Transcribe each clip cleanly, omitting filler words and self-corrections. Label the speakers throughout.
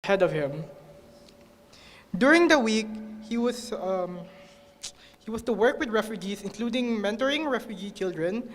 Speaker 1: ahead of him. During the week, he was to work with refugees, including mentoring refugee children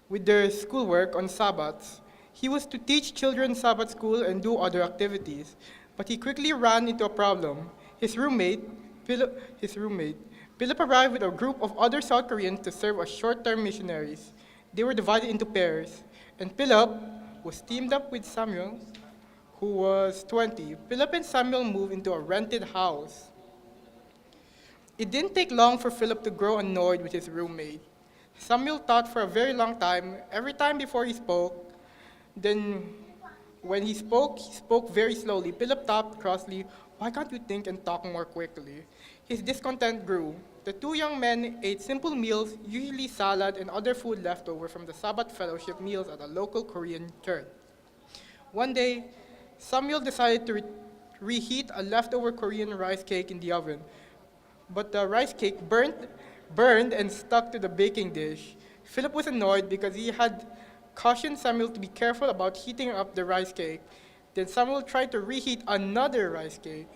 Speaker 1: with their schoolwork on Sabbaths. He was to teach children Sabbath school and do other activities, but he quickly ran into a problem. Philip arrived with a group of other South Koreans to serve as short-term missionaries. They were divided into pairs, and Philip was teamed up with Samuel, who was 20. Philip and Samuel moved into a rented house. It didn't take long for Philip to grow annoyed with his roommate. Samuel thought for a very long time. Every time before he spoke, then when he spoke very slowly. Philip thought crossly, "Why can't you think and talk more quickly?" His discontent grew. The two young men ate simple meals, usually salad and other food left over from the Sabbath fellowship meals at a local Korean church. One day, Samuel decided to reheat a leftover Korean rice cake in the oven, but the rice cake burned and stuck to the baking dish. Philip was annoyed because he had cautioned Samuel to be careful about heating up the rice cake. Then Samuel tried to reheat another rice cake,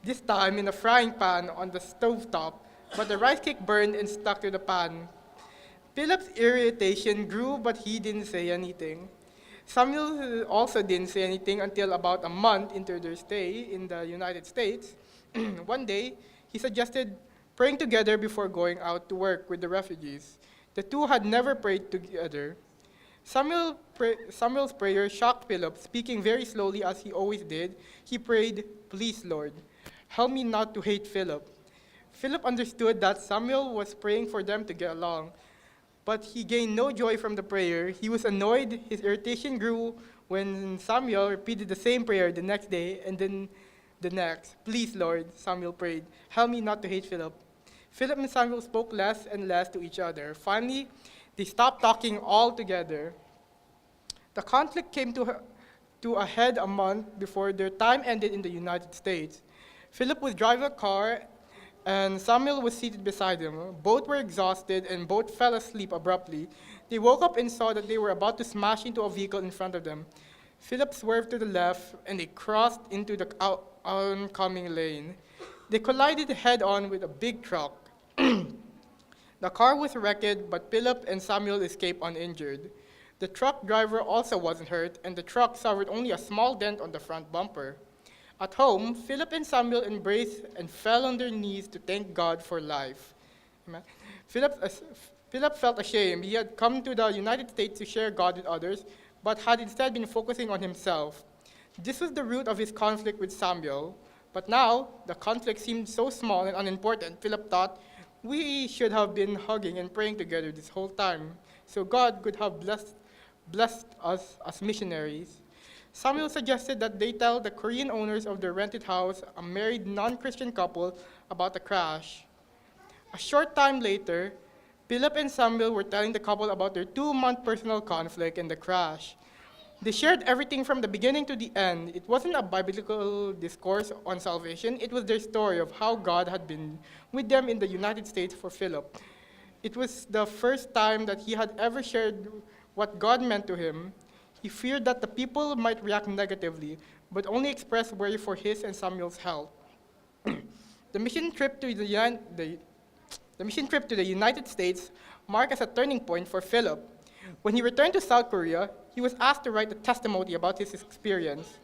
Speaker 1: this time in a frying pan on the stovetop, but the rice cake burned and stuck to the pan. Philip's irritation grew, but he didn't say anything. Samuel also didn't say anything until about a month into their stay in the United States. One day, he suggested praying together before going out to work with the refugees. The two had never prayed together. Samuel's prayer shocked Philip. Speaking very slowly as he always did, he prayed, "Please, Lord, help me not to hate Philip." Philip understood that Samuel was praying for them to get along, but he gained no joy from the prayer. He was annoyed. His irritation grew when Samuel repeated the same prayer the next day and then the next. "Please, Lord," Samuel prayed, "help me not to hate Philip." Philip and Samuel spoke less and less to each other. Finally, they stopped talking altogether. The conflict came to a head a month before their time ended in the United States. Philip was driving a car, and Samuel was seated beside him. Both were exhausted, and both fell asleep abruptly. They woke up and saw that they were about to smash into a vehicle in front of them. Philip swerved to the left, and they crossed into the oncoming lane. They collided head-on with a big truck. The car was wrecked, but Philip and Samuel escaped uninjured. The truck driver also wasn't hurt, and the truck suffered only a small dent on the front bumper. At home, Philip and Samuel embraced and fell on their knees to thank God for life. Amen. Philip felt ashamed. He had come to the United States to share God with others, but had instead been focusing on himself. This was the root of his conflict with Samuel. But now, the conflict seemed so small and unimportant, Philip thought, we should have been hugging and praying together this whole time, so God could have blessed us as missionaries. Samuel suggested that they tell the Korean owners of the rented house, a married non-Christian couple, about the crash. A short time later, Philip and Samuel were telling the couple about their 2-month personal conflict and the crash. They shared everything from the beginning to the end. It wasn't a biblical discourse on salvation. It was their story of how God had been with them in the United States for Philip. It was the first time that he had ever shared what God meant to him. He feared that the people might react negatively, but only expressed worry for his and Samuel's health. The mission trip to the United States marked as a turning point for Philip. When he returned to South Korea, he was asked to write a testimony about his experience.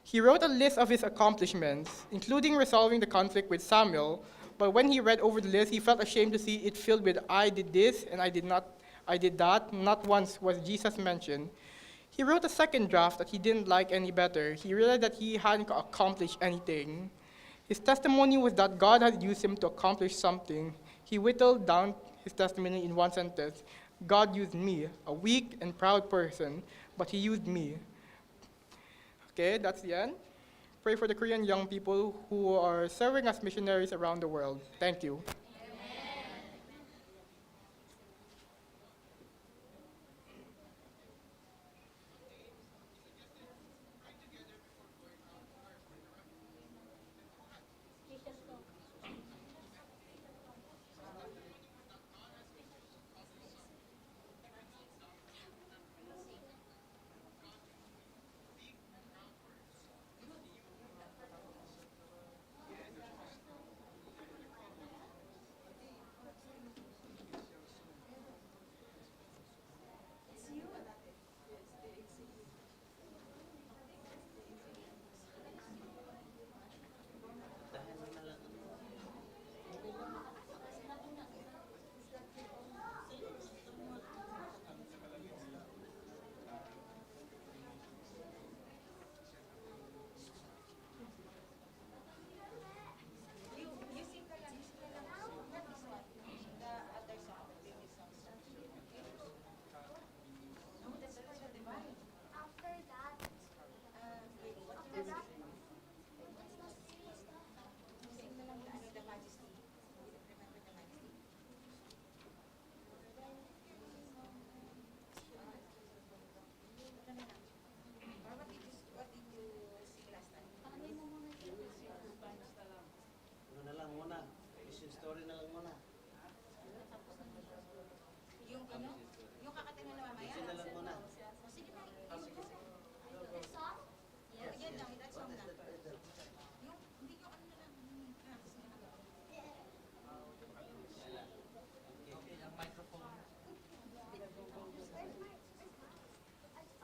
Speaker 1: He wrote a list of his accomplishments, including resolving the conflict with Samuel, but when he read over the list, he felt ashamed to see it filled with "I did this" and I did that. Not once was Jesus mentioned. He wrote a second draft that he didn't like any better. He realized that he hadn't accomplished anything. His testimony was that God had used him to accomplish something. He whittled down his testimony in one sentence: God used me, a weak and proud person, but he used me. Okay, that's the end. Pray for the Korean young people who are serving as missionaries around the world. Thank you.
Speaker 2: Yung ano? Yung kakatin mo na mamaya? O, sige na. Yan lang, that song na. Yung, hindi yung ano na lang.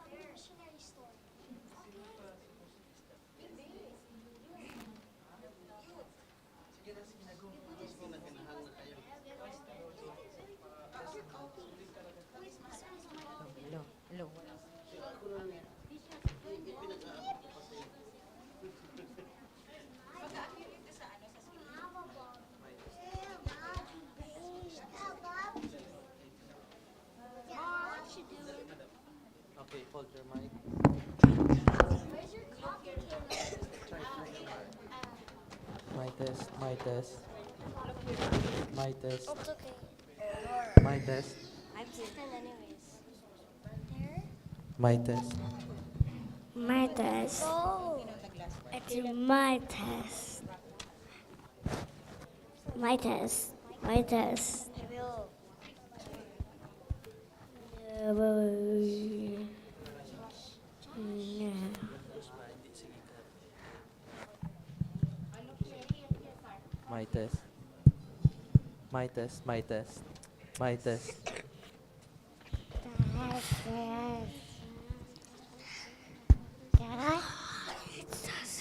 Speaker 3: Missionary story.
Speaker 2: Hello, hello. Pag-a-accurate ka sa ano, sa screen.
Speaker 4: Okay, hold your mic.
Speaker 3: Where's your coffee?
Speaker 4: My test, my test. My test,
Speaker 3: It's okay.
Speaker 4: my test,
Speaker 3: I'm Kristen anyways. There?
Speaker 4: my test.
Speaker 5: My test.
Speaker 3: Oh.
Speaker 5: It's my test. My test. My test.
Speaker 3: I will.
Speaker 4: My test. My test, my test. My test.
Speaker 5: Test.